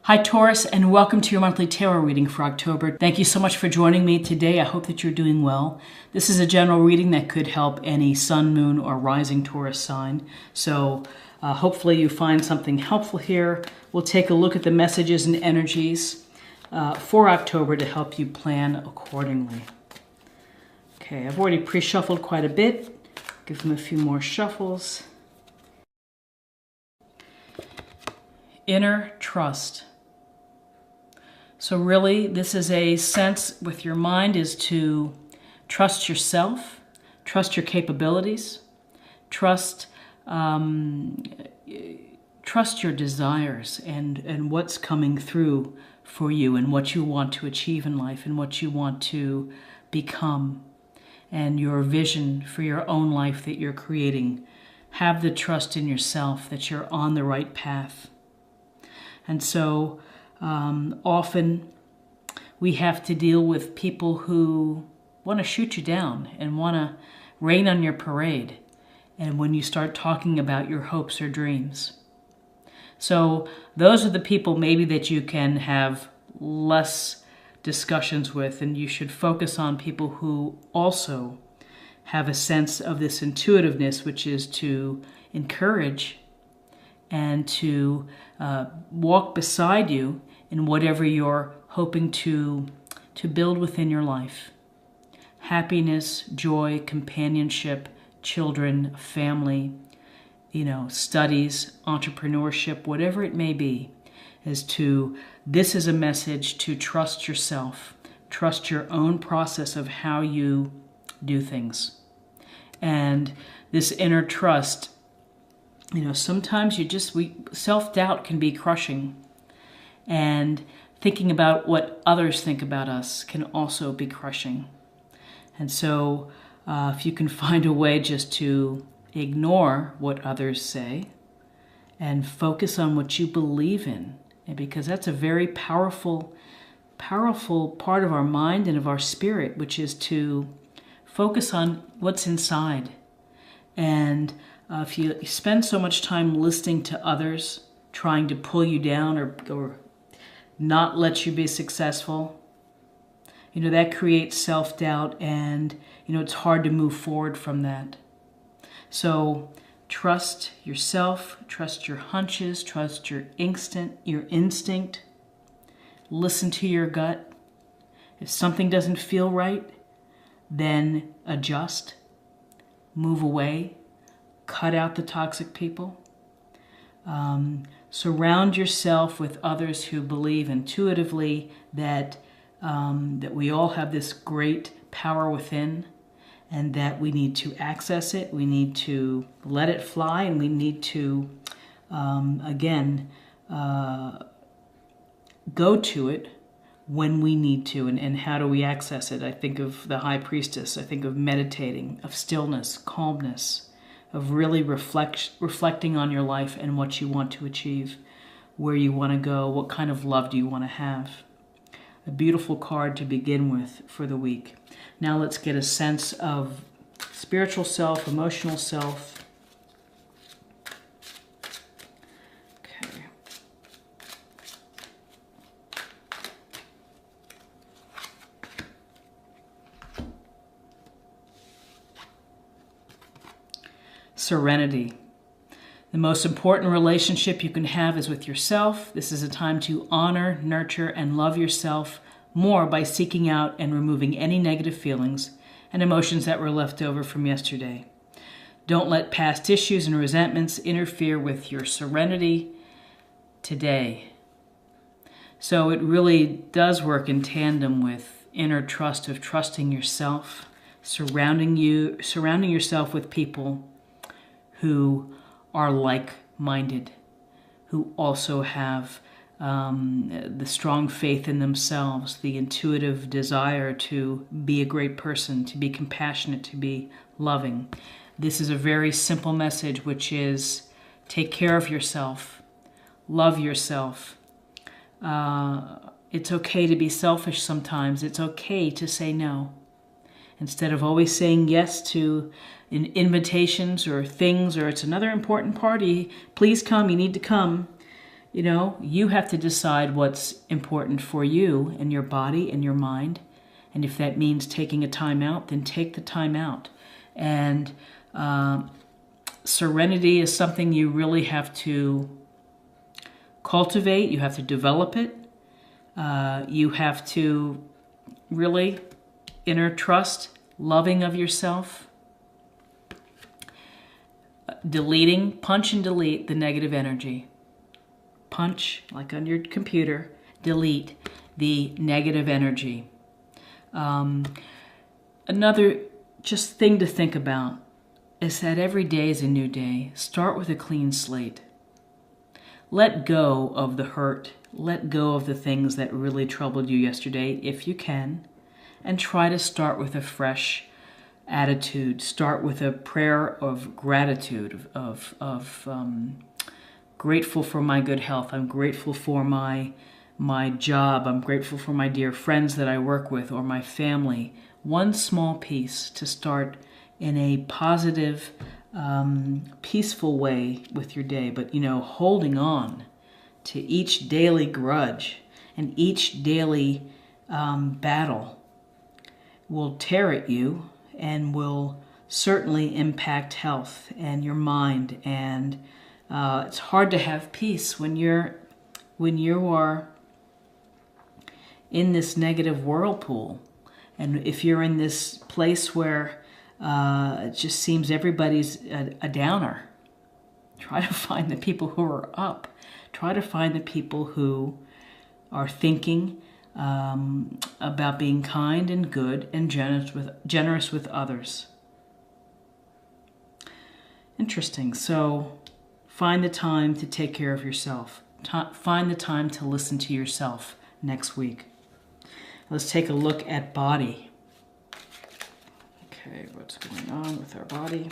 Hi Taurus, and welcome to your monthly tarot reading for October. Thank you so much for joining me today. I hope that you're doing well. This is a general reading that could help any sun, moon, or rising Taurus sign. So hopefully you find something helpful here. We'll take a look at the messages and energies for October to help you plan accordingly. Okay, I've already pre-shuffled quite a bit. Give them a few more shuffles. Inner trust. So really, this is a sense with your mind is to trust yourself, trust your capabilities, trust your desires and what's coming through for you and what you want to achieve in life and what you want to become and your vision for your own life that you're creating. Have the trust in yourself that you're on the right path. And so often we have to deal with people who want to shoot you down and want to rain on your parade. And when you start talking about your hopes or dreams. So those are the people maybe that you can have less discussions with, and you should focus on people who also have a sense of this intuitiveness, which is to encourage and to walk beside you in whatever you're hoping to build within your life. Happiness, joy, companionship, children, family, studies, entrepreneurship, whatever it may be, this is a message to trust yourself, trust your own process of how you do things. And this inner trust, sometimes self-doubt can be crushing, and thinking about what others think about us can also be crushing. And so if you can find a way just to ignore what others say and focus on what you believe in, and because that's a very powerful part of our mind and of our spirit, which is to focus on what's inside. And if you spend so much time listening to others, trying to pull you down or not let you be successful, that creates self-doubt, and it's hard to move forward from that. So trust yourself, trust your hunches, trust your instinct. Listen to your gut. If something doesn't feel right, then adjust, move away, cut out the toxic people. Surround yourself with others who believe intuitively that we all have this great power within, and that we need to access it, we need to let it fly, and we need to, go to it when we need to. And how do we access it? I think of the High Priestess. I think of meditating, of stillness, calmness, of really reflecting on your life and what you want to achieve, where you want to go, what kind of love do you want to have. A beautiful card to begin with for the week. Now let's get a sense of spiritual self, emotional self. Okay. Serenity. The most important relationship you can have is with yourself. This is a time to honor, nurture, and love yourself more by seeking out and removing any negative feelings and emotions that were left over from yesterday. Don't let past issues and resentments interfere with your serenity today. So it really does work in tandem with inner trust of trusting yourself, surrounding yourself with people who are like-minded, who also have the strong faith in themselves, the intuitive desire to be a great person, to be compassionate, to be loving. This is a very simple message, which is take care of yourself, love yourself. It's okay to be selfish sometimes. It's okay to say no. Instead of always saying yes to invitations or things, or it's another important party, please come, you need to come. you know, you have to decide what's important for you and your body and your mind. And if that means taking a time out, then take the time out. And serenity is something you really have to cultivate. You have to develop it. You have to really inner trust, loving of yourself, punch and delete the negative energy. Punch, like on your computer, delete the negative energy. Another just thing to think about is that every day is a new day. Start with a clean slate. Let go of the hurt. Let go of the things that really troubled you yesterday, if you can, and try to start with a fresh attitude. Start with a prayer of gratitude, of grateful for my good health. I'm grateful for my job. I'm grateful for my dear friends that I work with or my family. One small piece to start in a positive, peaceful way with your day. But, you know, holding on to each daily grudge and each daily battle will tear at you and will certainly impact health and your mind. And it's hard to have peace when you are in this negative whirlpool. And if you're in this place where it just seems everybody's a downer, try to find the people who are up. Try to find the people who are thinking about being kind and good and generous with others. Interesting. So find the time to take care of yourself. Find the time to listen to yourself next week. Let's take a look at body. Okay, what's going on with our body?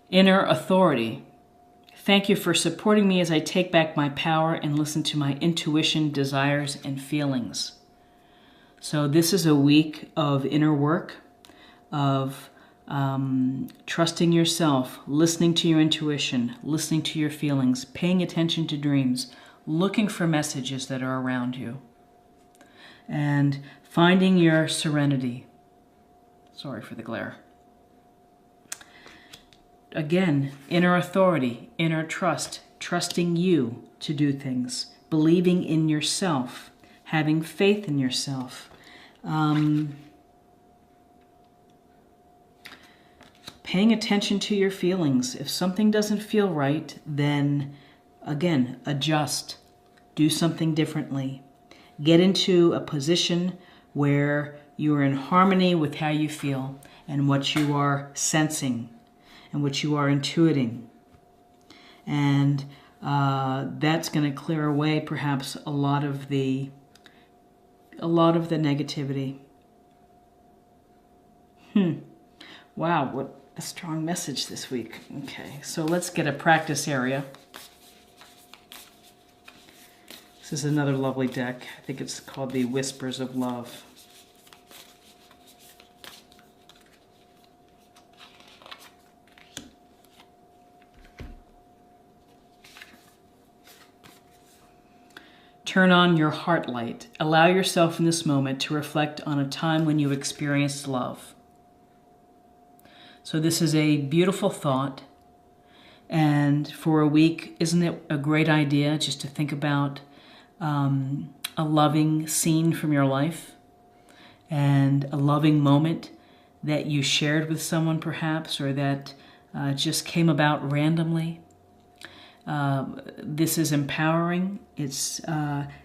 Inner authority. Thank you for supporting me as I take back my power and listen to my intuition, desires, and feelings. So this is a week of inner work, of trusting yourself, listening to your intuition, listening to your feelings, paying attention to dreams, looking for messages that are around you, and finding your serenity. Sorry for the glare. Again, inner authority, inner trust, trusting you to do things, believing in yourself, having faith in yourself. Paying attention to your feelings. If something doesn't feel right, then again, adjust. Do something differently. Get into a position where you're in harmony with how you feel and what you are sensing and what you are intuiting. And that's going to clear away perhaps a lot of the negativity. Wow, what a strong message this week. Okay, so let's get a practice area. This is another lovely deck. I think it's called the Whispers of Love. Turn on your heart light. Allow yourself in this moment to reflect on a time when you experienced love. So this is a beautiful thought. And for a week, isn't it a great idea just to think about a loving scene from your life and a loving moment that you shared with someone perhaps, or that just came about randomly? This is empowering. It's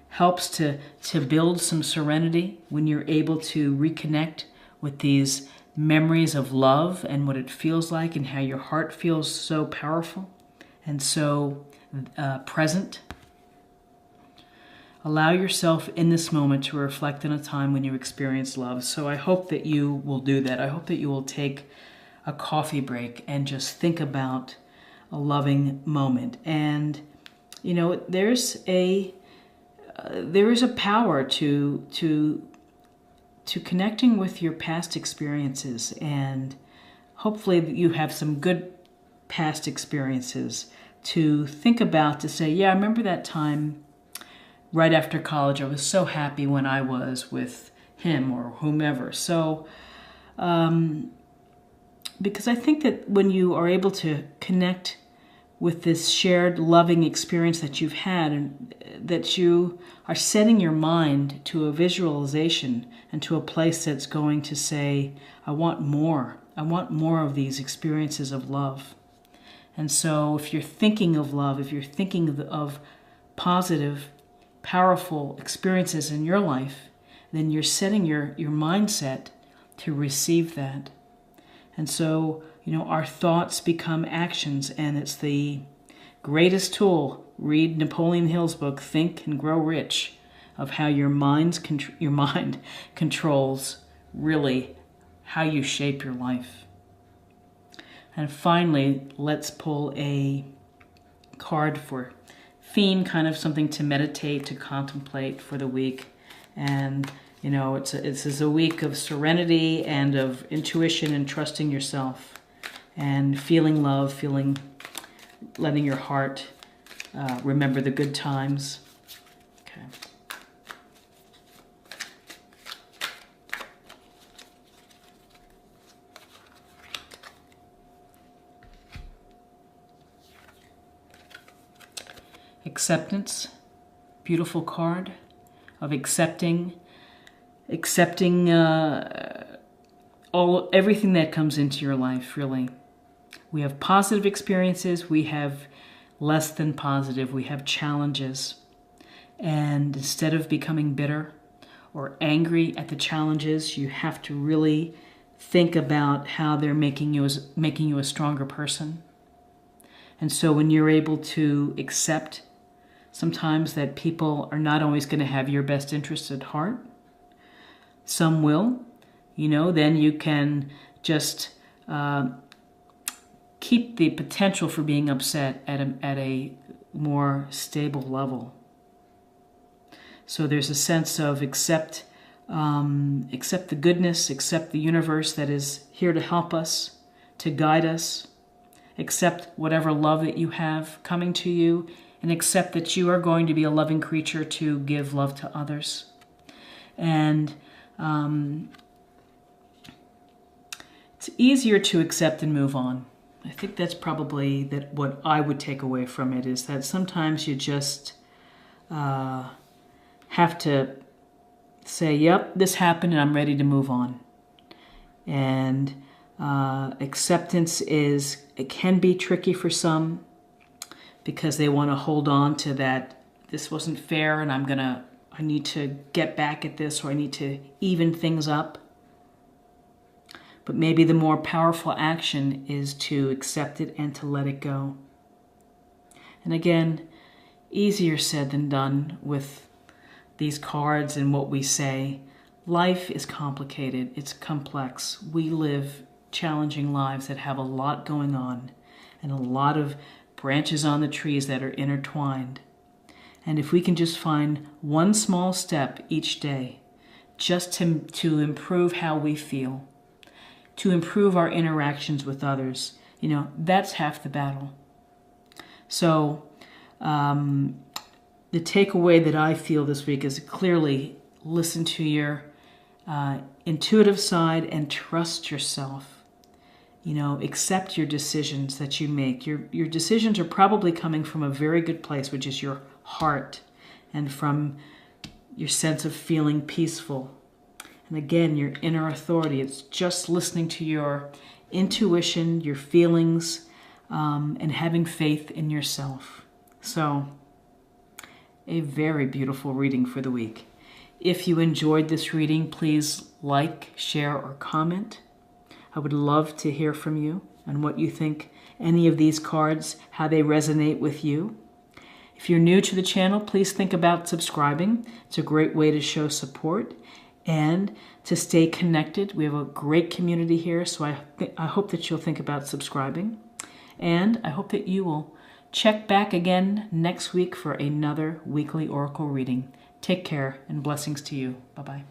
helps to build some serenity when you're able to reconnect with these memories of love and what it feels like and how your heart feels so powerful and so present. Allow yourself in this moment to reflect on a time when you experienced love. So I hope that you will do that. I hope that you will take a coffee break and just think about a loving moment. And, you know, there's a there is a power to connecting with your past experiences, and hopefully you have some good past experiences to think about, to say, yeah, I remember that time right after college. I was so happy when I was with him or whomever. So, because I think that when you are able to connect with this shared loving experience that you've had, and that you are setting your mind to a visualization and to a place that's going to say, I want more. I want more of these experiences of love. And so if you're thinking of love, if you're thinking of positive, powerful experiences in your life, then you're setting your mindset to receive that. And so, our thoughts become actions, and it's the greatest tool. Read Napoleon Hill's book, Think and Grow Rich, of how your mind controls really how you shape your life. And finally, let's pull a card for theme, kind of something to meditate, to contemplate for the week. And this is a week of serenity and of intuition and trusting yourself and feeling love, letting your heart remember the good times. Okay. Acceptance, beautiful card of accepting everything that comes into your life, really. We have positive experiences, we have less than positive, we have challenges. And instead of becoming bitter or angry at the challenges, you have to really think about how they're making you a stronger person. And so when you're able to accept sometimes that people are not always going to have your best interests at heart, some will, then you can just keep the potential for being upset at a more stable level. So there's a sense of accept the goodness, accept the universe that is here to help us, to guide us, accept whatever love that you have coming to you, and accept that you are going to be a loving creature to give love to others. And it's easier to accept and move on. I think that's probably what I would take away from it, is that sometimes you just have to say, yep, this happened and I'm ready to move on. And acceptance it can be tricky for some, because they want to hold on to that, this wasn't fair and I need to get back at this, or I need to even things up. But maybe the more powerful action is to accept it and to let it go. And again, easier said than done with these cards and what we say. Life is complicated. It's complex. We live challenging lives that have a lot going on and a lot of branches on the trees that are intertwined. And if we can just find one small step each day just to improve how we feel, to improve our interactions with others, that's half the battle. So the takeaway that I feel this week is clearly listen to your intuitive side and trust yourself. Accept your decisions that you make. Your decisions are probably coming from a very good place, which is your heart, and from your sense of feeling peaceful. And again, your inner authority. It's just listening to your intuition, your feelings, and having faith in yourself. So, a very beautiful reading for the week. If you enjoyed this reading, please like, share, or comment. I would love to hear from you on what you think any of these cards, how they resonate with you. If you're new to the channel, please think about subscribing. It's a great way to show support and to stay connected. We have a great community here, so I hope that you'll think about subscribing. And I hope that you will check back again next week for another weekly Oracle reading. Take care and blessings to you. Bye-bye.